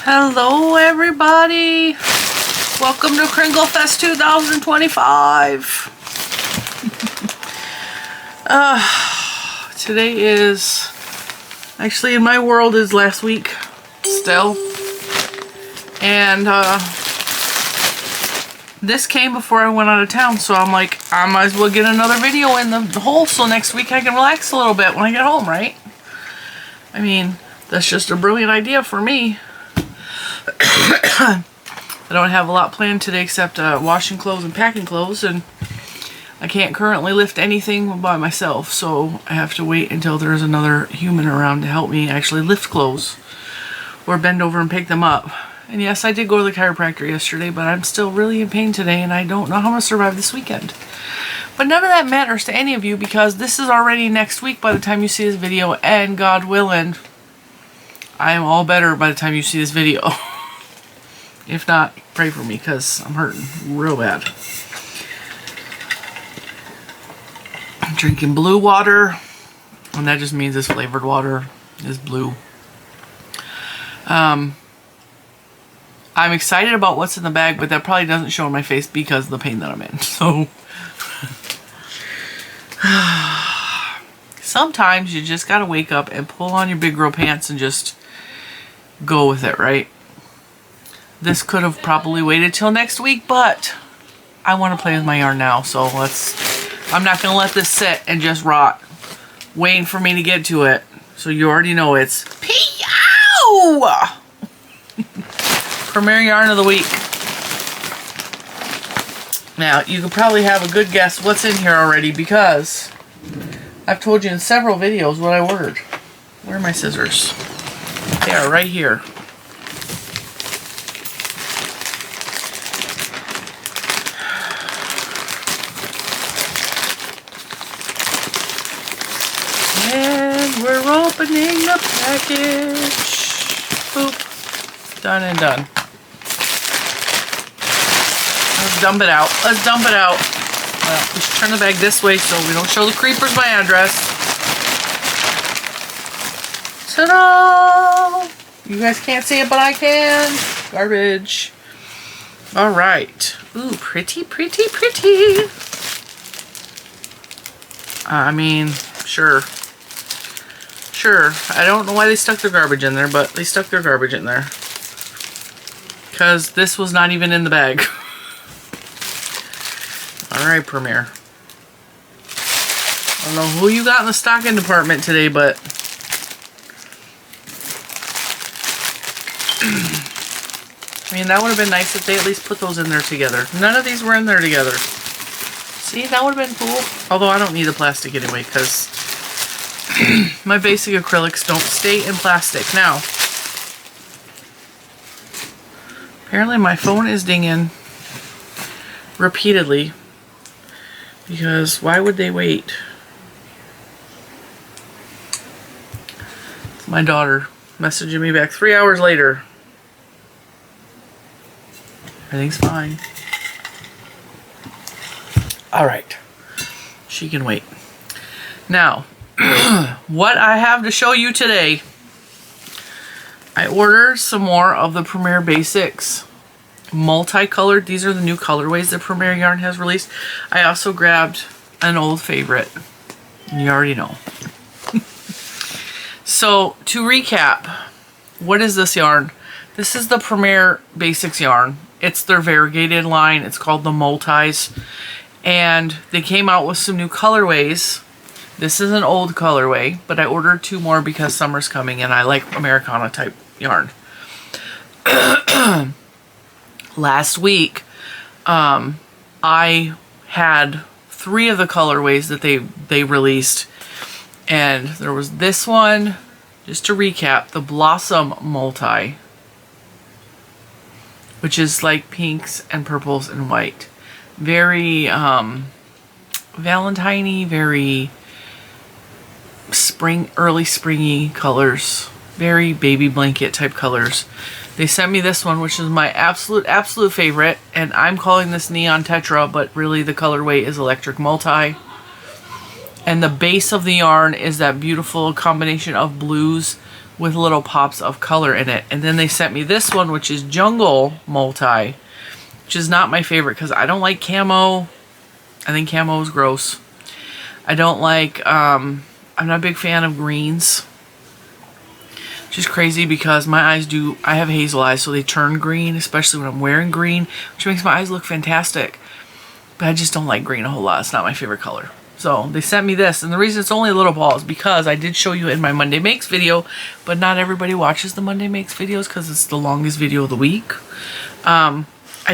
Hello everybody! Welcome to Kringle Fest 2025! Today is, actually in my world is last week still. And this came before I went out of town, so I'm like, I might as well get another video in the hole so next week I can relax a little bit when I get home, right? I mean, that's just a brilliant idea for me. I don't have a lot planned today except washing clothes and packing clothes, and I can't currently lift anything by myself, so I have to wait until there's another human around to help me actually lift clothes or bend over and pick them up. And yes, I did go to the chiropractor yesterday, but I'm still really in pain today, and I don't know how I'm going to survive this weekend. But none of that matters to any of you because this is already next week by the time you see this video, and God willing, I am all better by the time you see this video. If not, pray for me because I'm hurting real bad. I'm drinking blue water, and that just means this flavored water is blue. I'm excited about what's in the bag, but that probably doesn't show in my face because of the pain that I'm in. So sometimes you just gotta wake up and pull on your big girl pants and just go with it, right? This could have probably waited till next week, but I want to play with my yarn now, so I'm not going to let this sit and just rot, waiting for me to get to it. So you already know it's P-ow! Premier yarn of the week. Now, you could probably have a good guess what's in here already because I've told you in several videos what I ordered. Where are my scissors? They are right here. And we're opening the package. Boop. Done and done. Let's dump it out. Let's dump it out. Well, we should turn the bag this way so we don't show the creepers my address. Ta-da! You guys can't see it, but I can. Garbage. Alright. Ooh, pretty, pretty, pretty. I mean, sure. Sure. I don't know why they stuck their garbage in there, but they stuck their garbage in there. Because this was not even in the bag. Alright, Premier. I don't know who you got in the stocking department today, but I mean, that would have been nice if they at least put those in there together. None of these were in there together. See, that would have been cool. Although I don't need the plastic anyway, because my basic acrylics don't stay in plastic. Now, apparently my phone is dinging repeatedly. Because why would they wait? It's my daughter messaging me back 3 hours later. Everything's fine. Alright. She can wait. Now, what I have to show you today, I ordered some more of the Premier Basix multicolored. These are the new colorways that Premier Yarn has released. I also grabbed an old favorite. You already know. So, to recap, what is this yarn? This is the Premier Basix yarn. It's their variegated line. It's called the Multis. And they came out with some new colorways. This is an old colorway, but I ordered 2 more because summer's coming and I like Americana type yarn. Last week, I had 3 of the colorways that they released. And there was this one, just to recap, the Blossom Multi, which is like pinks and purples and white. Very Valentine-y, very early springy colors. Very baby blanket type colors. They sent me this one, which is my absolute favorite, and I'm calling this Neon Tetra, but really the colorway is Electric Multi. And the base of the yarn is that beautiful combination of blues with little pops of color in it. And then they sent me this one, which is Jungle Multi, which is not my favorite because I don't like camo. I think camo is gross. I don't like, I'm not a big fan of greens. Which is crazy because my eyes I have hazel eyes, so they turn green, especially when I'm wearing green, which makes my eyes look fantastic. But I just don't like green a whole lot. It's not my favorite color. So they sent me this, and the reason it's only a little ball is because I did show you in my Monday Makes video, but not everybody watches the Monday Makes videos because it's the longest video of the week. I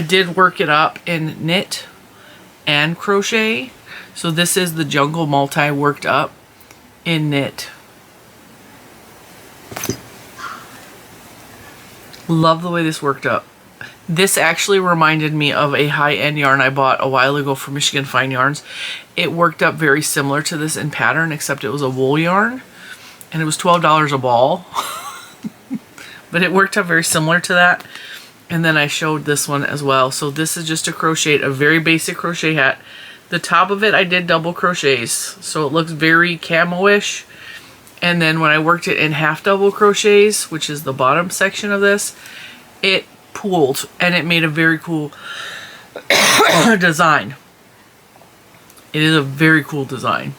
did work it up in knit and crochet. So this is the Jungle Multi worked up in knit. Love the way this worked up. This actually reminded me of a high-end yarn I bought a while ago from Michigan Fine Yarns. It worked up very similar to this in pattern, except it was a wool yarn, and it was $12 a ball. But it worked up very similar to that. And then I showed this one as well. So this is just a crochet, a very basic crochet hat. The top of it I did double crochets, so it looks very camo-ish. And then when I worked it in half double crochets, which is the bottom section of this, it pooled and it made a very cool design. It is a very cool design.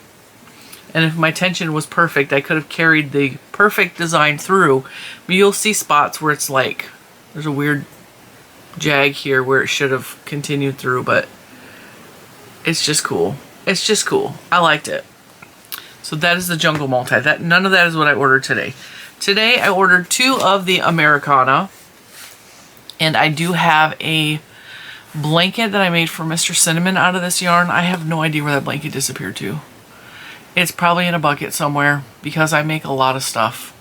And if my tension was perfect, I could have carried the perfect design through. But you'll see spots where it's like, there's a weird jag here where it should have continued through, but it's just cool. It's just cool. I liked it. So that is the Jungle Multi. None of that is what I ordered today. Today I ordered 2 of the Americana. And I do have a blanket that I made for Mr. Cinnamon out of this yarn. I have no idea where that blanket disappeared to. It's probably in a bucket somewhere because I make a lot of stuff.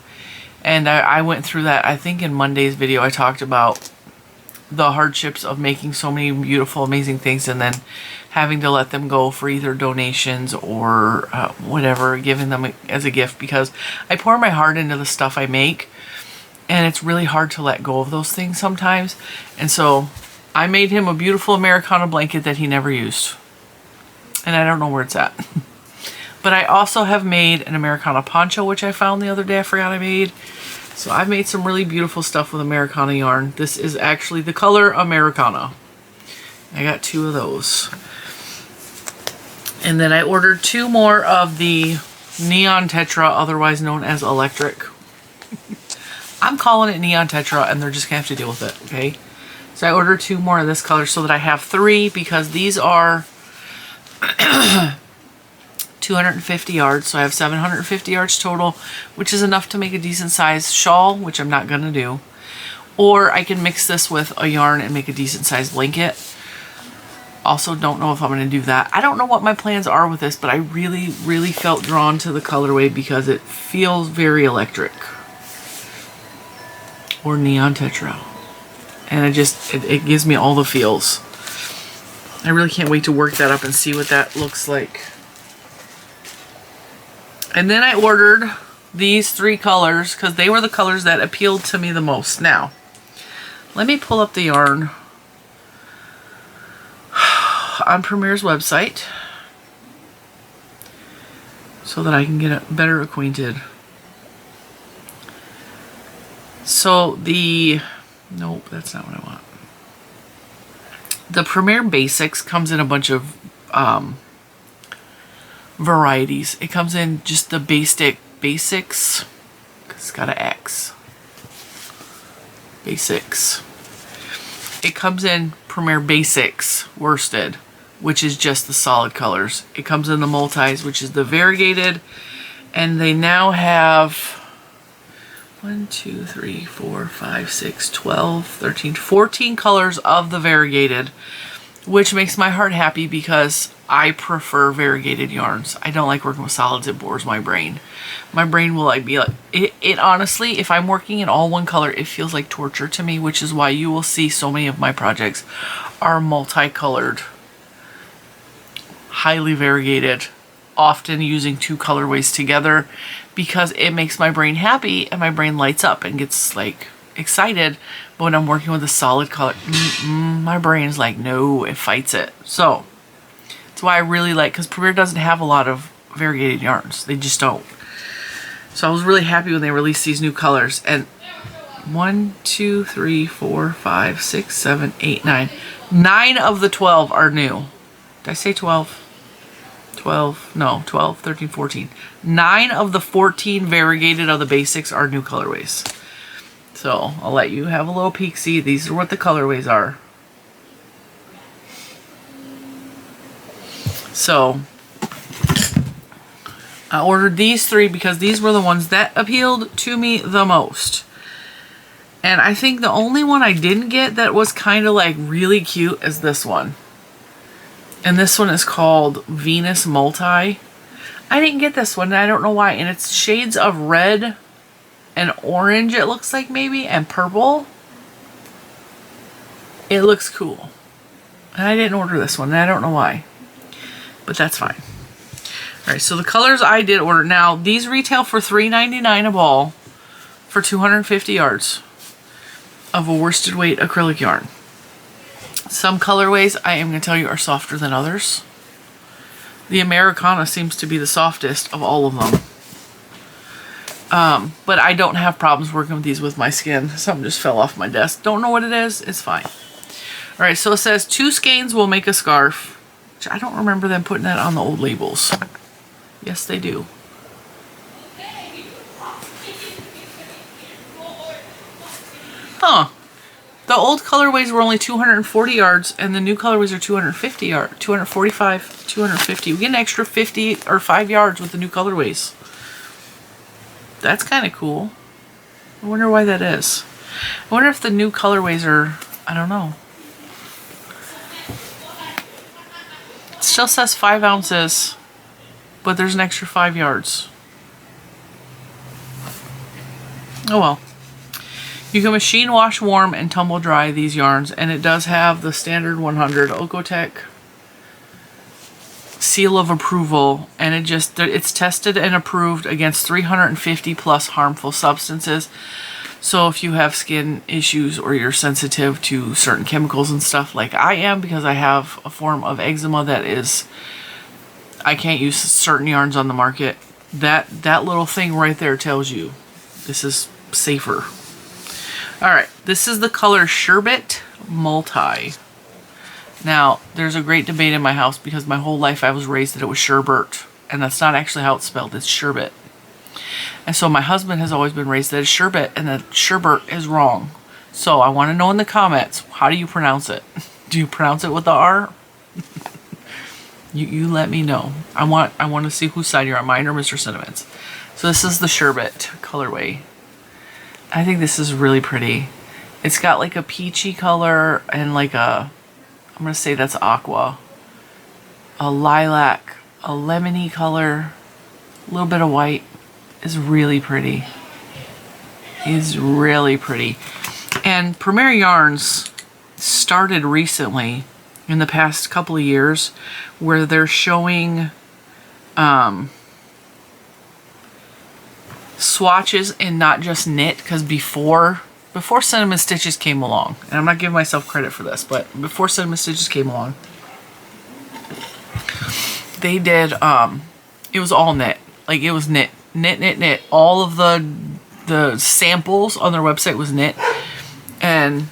And I went through that, I think in Monday's video I talked about the hardships of making so many beautiful, amazing things and then having to let them go for either donations or whatever, giving them as a gift, because I pour my heart into the stuff I make. And it's really hard to let go of those things sometimes. And so I made him a beautiful Americana blanket that he never used. And I don't know where it's at. But I also have made an Americana poncho, which I found the other day. I forgot I made. So I've made some really beautiful stuff with Americana yarn. This is actually the color Americana. I got 2 of those. And then I ordered 2 more of the Neon Tetra, otherwise known as Electric. I'm calling it Neon Tetra, and they're just going to have to deal with it, okay? So I ordered 2 more of this color so that I have 3, because these are 250 yards, so I have 750 yards total, which is enough to make a decent sized shawl, which I'm not going to do. Or I can mix this with a yarn and make a decent sized blanket. Also don't know if I'm going to do that. I don't know what my plans are with this, but I really, really felt drawn to the colorway because it feels very electric. Or Neon Tetra. And it gives me all the feels. I really can't wait to work that up and see what that looks like. And then I ordered these 3 colors because they were the colors that appealed to me the most. Now, let me pull up the yarn on Premier's website so that I can get better acquainted. So nope, that's not what I want. The Premier Basix comes in a bunch of varieties. It comes in just the basics. It's got an X. Basics. It comes in Premier Basix worsted, which is just the solid colors. It comes in the multis, which is the variegated, and they now have 1, 2, 3, 4, 5, 6, 12, 13, 14 colors of the variegated, which makes my heart happy because I prefer variegated yarns. I don't like working with solids. It bores my brain. My brain will be like, it honestly, if I'm working in all one color, it feels like torture to me, which is why you will see so many of my projects are multicolored, highly variegated, often using 2 colorways together, because it makes my brain happy and my brain lights up and gets like excited. But when I'm working with a solid color, my brain is like, no, it fights it. So that's why I really like, because Premier doesn't have a lot of variegated yarns. They just don't. So I was really happy when they released these new colors. And 1, 2, 3, 4, 5, 6, 7, 8, 9. 9 of the 12 are new. Did I say 12? 12, no, 12, 13, 14. 9 of the 14 variegated of the basics are new colorways. So I'll let you have a little peek. See, these are what the colorways are. So I ordered these 3 because these were the ones that appealed to me the most. And I think the only one I didn't get that was kind of like really cute is this one. And this one is called Venus Multi. I didn't get this one, and I don't know why. And it's shades of red and orange, it looks like maybe, and purple. It looks cool. And I didn't order this one, and I don't know why. But that's fine. Alright, so the colors I did order. Now, these retail for $3.99 a ball for 250 yards of a worsted weight acrylic yarn. Some colorways, I am going to tell you, are softer than others. The Americana seems to be the softest of all of them. But I don't have problems working with these with my skin. Something just fell off my desk. Don't know what it is. It's fine. Alright, so it says 2 skeins will make a scarf. Which I don't remember them putting that on the old labels. Yes, they do. Huh. The old colorways were only 240 yards, and the new colorways are 250 yards, 245, 250. We get an extra 50 or 5 yards with the new colorways. That's kind of cool. I wonder why that is. I wonder if the new colorways are, I don't know. It still says 5 ounces, but there's an extra 5 yards. Oh well. You can machine wash, warm, and tumble dry these yarns, and it does have the standard 100 Okotech seal of approval, and it's tested and approved against 350 plus harmful substances. So if you have skin issues or you're sensitive to certain chemicals and stuff like I am, because I have a form of eczema that is, I can't use certain yarns on the market, that little thing right there tells you this is safer. Alright, this is the color Sherbet Multi. Now, there's a great debate in my house because my whole life I was raised that it was sherbet, and that's not actually how it's spelled, it's sherbet. And so my husband has always been raised that it's sherbet, and that sherbet is wrong. So I want to know in the comments, how do you pronounce it? Do you pronounce it with the R? you let me know. I want to see whose side you're on, mine or Mr. Cinnamon's. So this is the sherbet colorway. I think this is really pretty. It's got like a peachy color and like a, I'm going to say that's aqua, a lilac, a lemony color, a little bit of white. Is really pretty. Is really pretty. And Premier Yarns started recently, in the past couple of years, where they're showing swatches and not just knit, because before Cinnamon Stitches came along, and I'm not giving myself credit for this, but before Cinnamon Stitches came along, they did it was all knit. Like, it was knit. All of the samples on their website was knit. And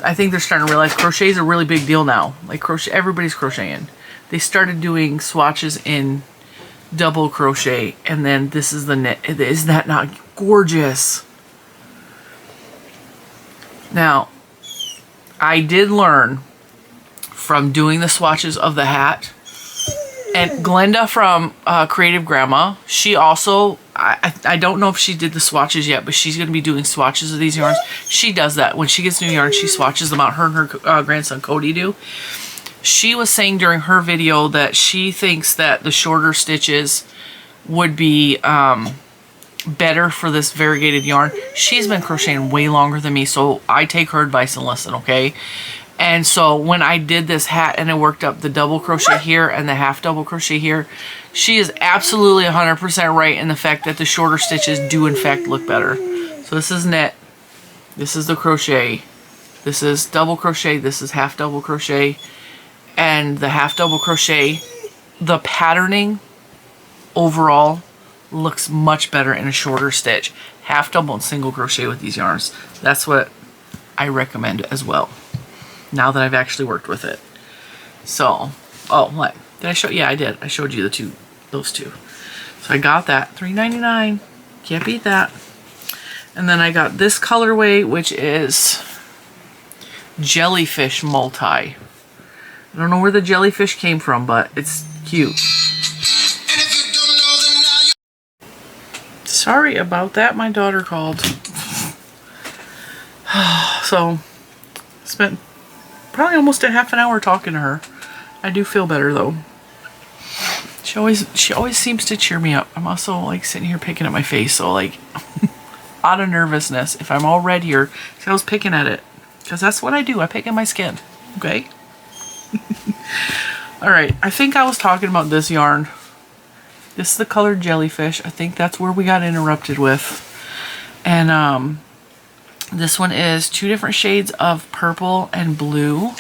I think they're starting to realize crochet is a really big deal now. Like, crochet, everybody's crocheting. They started doing swatches in double crochet, and then this is the knit. Is that not gorgeous? Now, I did learn from doing the swatches of the hat, and Glenda from Creative Grandma, she also, I don't know if she did the swatches yet, but she's going to be doing swatches of these yarns. She does that. When she gets new yarns, she swatches them out. Her and her grandson Cody do. She was saying during her video that she thinks that the shorter stitches would be better for this variegated yarn. She's been crocheting way longer than me, so I take her advice and listen, okay? And so when I did this hat and I worked up the double crochet here and the half double crochet here, she is absolutely 100% right in the fact that the shorter stitches do in fact look better. So this is knit, this is the crochet, this is double crochet, this is half double crochet, and the half double crochet, the patterning overall looks much better in a shorter stitch. Half double and single crochet with these yarns. That's what I recommend as well, now that I've actually worked with it. So, oh, what? Did I show? Yeah, I did. I showed you those two. So I got that, $3.99. Can't beat that. And then I got this colorway, which is Jellyfish Multi. I don't know where the jellyfish came from, but it's cute. Sorry about that, my daughter called. So, spent probably almost a half an hour talking to her. I do feel better though. She always seems to cheer me up. I'm also like sitting here picking at my face, so like out of nervousness. If I'm all red here, I was picking at it. Because that's what I do. I pick at my skin. Okay? Alright, I think I was talking about this yarn. This is the color Jellyfish. I think that's where we got interrupted with. And this one is 2 different shades of purple and blue.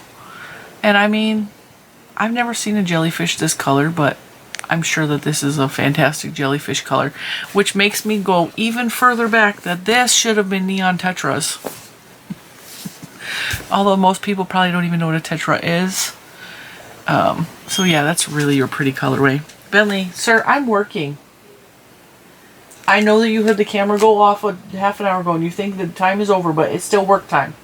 And I mean, I've never seen a jellyfish this color, but I'm sure that this is a fantastic jellyfish color, which makes me go even further back that this should have been Neon Tetras. Although most people probably don't even know what a tetra is. So yeah, that's really your pretty colorway. Bentley, sir, I'm working. I know that you heard the camera go off a half an hour ago and you think the time is over, but it's still work time.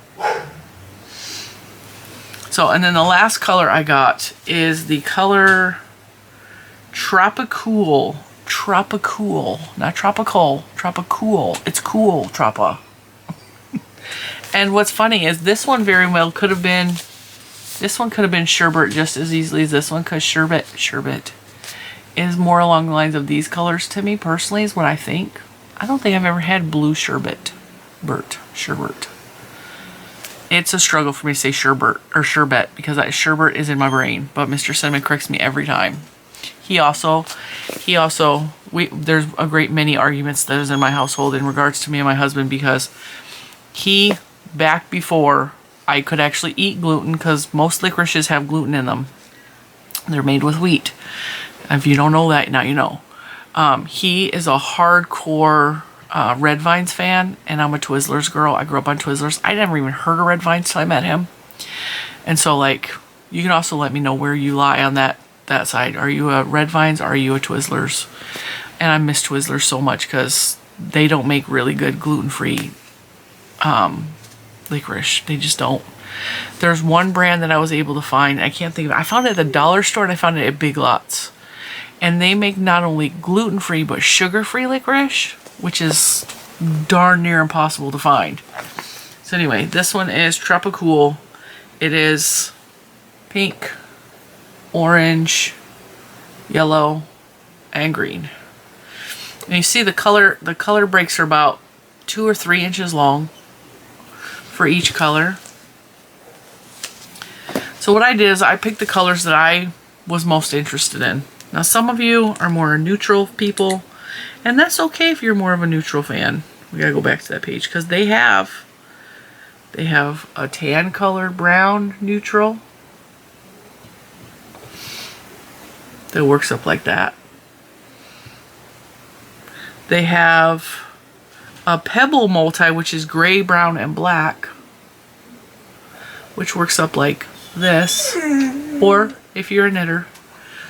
So, and then the last color I got is the color Tropicool. Tropicool. Not tropical. Tropicool. It's cool, Tropa. And what's funny is this one very well could have been, this one could have been sherbet just as easily as this one, because sherbet is more along the lines of these colors to me personally is what I think. I don't think I've ever had blue sherbet. Sherbet. It's a struggle for me to say sherbet or sherbet because sherbet is in my brain, but Mr. Cinnamon corrects me every time. There's a great many arguments that is in my household in regards to me and my husband because back before I could actually eat gluten, because most licorices have gluten in them. They're made with wheat. If you don't know that, now you know. He is a hardcore Red Vines fan, and I'm a Twizzlers girl. I grew up on Twizzlers. I never even heard of Red Vines till I met him. And so, like, you can also let me know where you lie on that side. Are you a Red Vines or are you a Twizzlers? And I miss Twizzlers so much because they don't make really good gluten-free licorice. They just don't. There's one brand that I was able to find. I can't think of it. I found it at the dollar store and I found it at Big Lots. And they make not only gluten-free but sugar-free licorice, which is darn near impossible to find. So anyway, this one is Tropicool. It is pink, orange, yellow, and green. And you see the color breaks are about 2 or 3 inches long for each color. So what I did is I picked the colors that I was most interested in. Now some of you are more neutral people, and that's okay if you're more of a neutral fan. We gotta go back to that page because they have a tan color brown neutral that works up like that. They have a pebble multi, which is gray, brown, and black, which works up like this. Or if you're a knitter,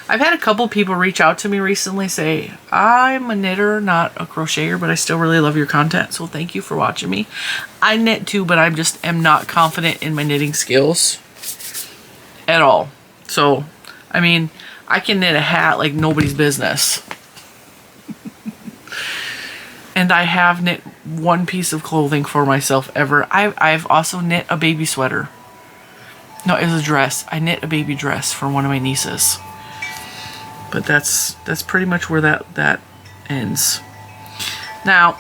I've had a couple people reach out to me recently say, I'm a knitter, not a crocheter, but I still really love your content, so thank you for watching me. I knit too, but I just am not confident in my knitting skills at all. So, I mean, I can knit a hat like nobody's business. And I have knit one piece of clothing for myself ever. I've also knit a baby sweater. No, it was a dress. I knit a baby dress for one of my nieces. But that's pretty much where that ends. Now,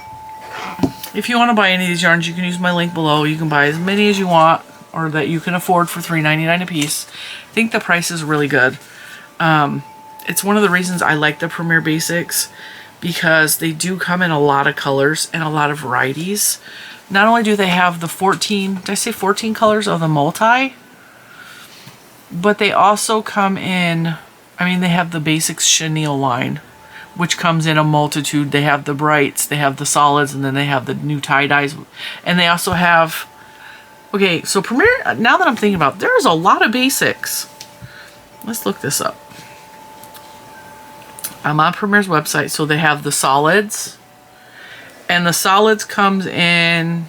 if you want to buy any of these yarns, you can use my link below. You can buy as many as you want or that you can afford for $3.99 a piece. I think the price is really good. It's one of the reasons I like the Premier Basix, because they do come in a lot of colors and a lot of varieties. Not only do they have the 14, did I say 14 colors of the multi? But they also come in, I mean, they have the Basics chenille line, which comes in a multitude. They have the brights, they have the solids, and then they have the new tie-dyes. And they also have, okay, so Premier, now that I'm thinking about it, there's a lot of basics. Let's look this up. I'm on Premier's website, so they have the solids. And the solids comes in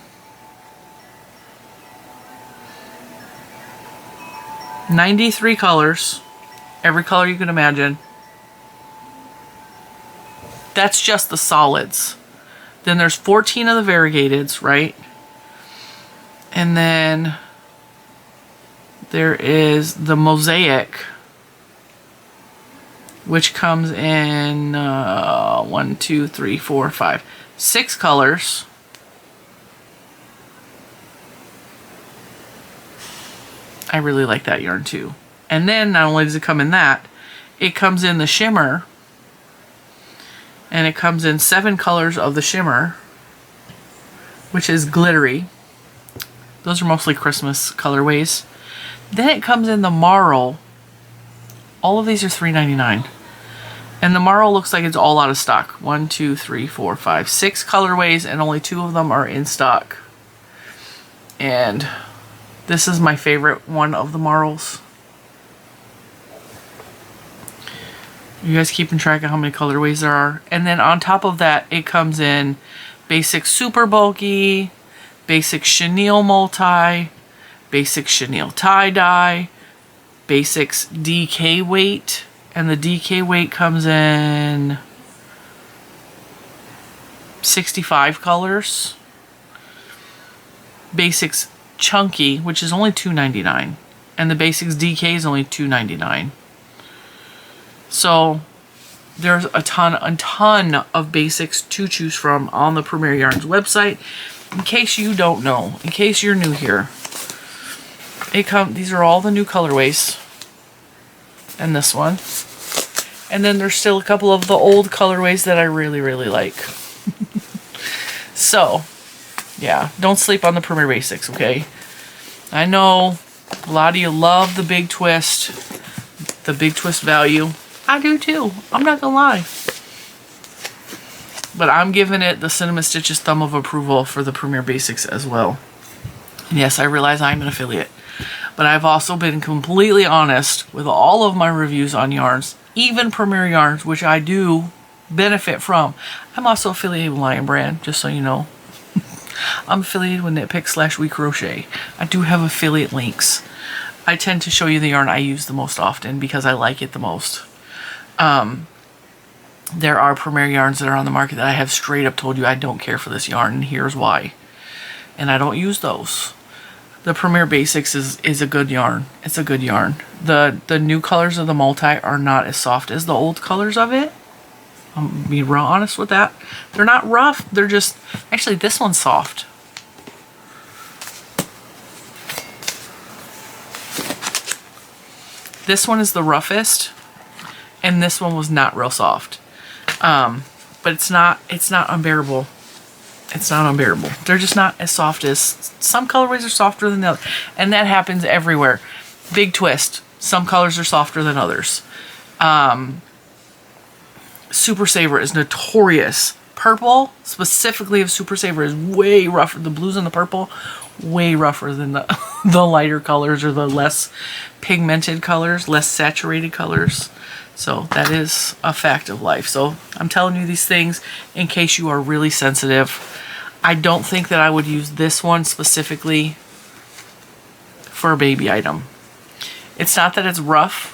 93 colors. Every color you can imagine. That's just the solids. Then there's 14 of the variegateds, right? And then there is the mosaic, which comes in 1, 2, 3, 4, 5, 6 colors. I really like that yarn too. And then not only does it come in that, it comes in the shimmer. And it comes in 7 colors of the shimmer, which is glittery. Those are mostly Christmas colorways. Then it comes in the marl. All of these are $3.99. And the marl looks like it's all out of stock. 1, 2, 3, 4, 5, 6 colorways, and only 2 of them are in stock. And this is my favorite one of the marls. You guys keeping track of how many colorways there are? And then on top of that, it comes in basic super bulky, basic chenille multi, basic chenille tie-dye, basics DK weight, and the DK weight comes in 65 colors. Basics chunky, which is only $2.99, and the basics DK is only $2.99. So there's a ton of basics to choose from on the Premier Yarns website. In case you don't know, in case you're new here, these are all the new colorways, and this one. And then there's still a couple of the old colorways that I really, really like. So, yeah, don't sleep on the Premier Basix, okay? I know a lot of you love the big twist value. I do too. I'm not gonna lie. But I'm giving it the Cinnamon Stitches thumb of approval for the Premier Basix as well. And yes, I realize I'm an affiliate. But I've also been completely honest with all of my reviews on yarns, even Premier Yarns, which I do benefit from. I'm also affiliated with Lion Brand, just so you know. I'm affiliated with Knitpicks / WeCrochet. I do have affiliate links. I tend to show you the yarn I use the most often because I like it the most. There are Premier Yarns that are on the market that I have straight up told you I don't care for this yarn, and here's why. And I don't use those. The Premier Basix is a good yarn. It's a good yarn. The new colors of the multi are not as soft as the old colors of it. I'm being real honest with that. They're not rough. They're just... Actually, this one's soft. This one is the roughest, and this one was not real soft. But it's not unbearable. It's not unbearable. They're just not as soft as... Some colorways are softer than the other. And that happens everywhere. Big twist. Some colors are softer than others. Super Saver is notorious. Purple, specifically of Super Saver, is way rougher. The blues and the purple, way rougher than the lighter colors or the less pigmented colors, less saturated colors. So that is a fact of life. So I'm telling you these things in case you are really sensitive. I don't think that I would use this one specifically for a baby item. It's not that it's rough.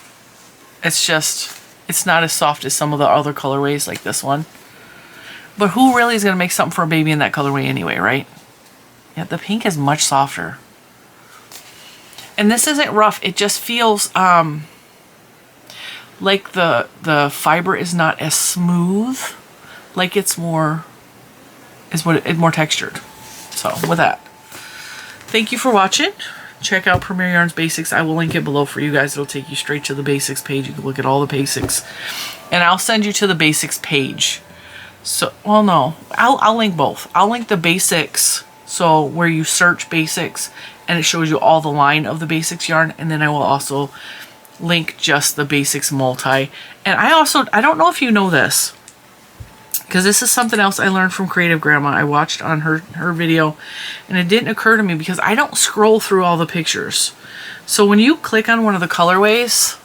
It's just, it's not as soft as some of the other colorways like this one. But who really is going to make something for a baby in that colorway anyway, right? Yeah, the pink is much softer. And this isn't rough. It just feels like the fiber is not as smooth. Like it's more... it's more textured. So with that, thank you for watching. Check out Premier Yarns Basics. I will link it below for you guys. It'll take you straight to the basics page. You can look at all the basics, and I'll send you to the basics page. So, well, no, I'll link both. I'll link the basics, so where you search basics and it shows you all the line of the basics yarn, and then I will also link just the basics multi. And I don't know if you know this, because this is something else I learned from Creative Grandma. I watched on her video, and it didn't occur to me because I don't scroll through all the pictures. So when you click on one of the colorways,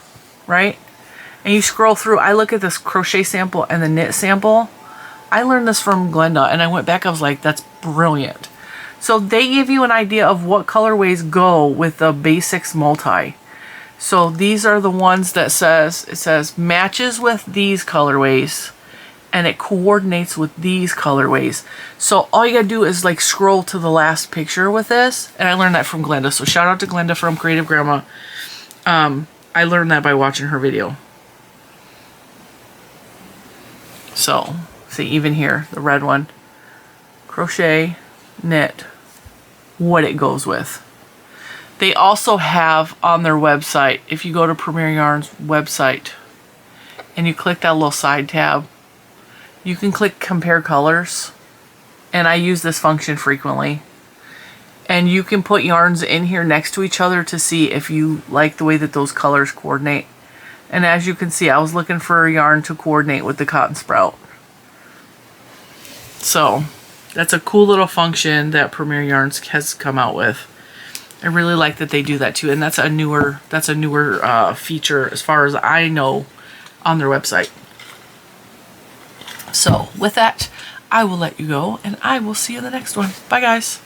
right, and you scroll through, I look at this crochet sample and the knit sample. I learned this from Glenda, and I went back, I was like, that's brilliant. So they give you an idea of what colorways go with the Basix Multi. So these are the ones that it says matches with these colorways, and it coordinates with these colorways. So all you gotta do is like scroll to the last picture with this, and I learned that from Glenda. So shout out to Glenda from Creative Grandma. I learned that by watching her video. So see, even here, the red one, crochet, knit, what it goes with. They also have on their website, if you go to Premier Yarns website and you click that little side tab, you can click compare colors, and I use this function frequently. And you can put yarns in here next to each other to see if you like the way that those colors coordinate. And as you can see, I was looking for a yarn to coordinate with the cotton sprout. So that's a cool little function that Premier Yarns has come out with. I really like that they do that too, and that's a newer feature as far as I know on their website. So with that, I will let you go, and I will see you in the next one. Bye, guys.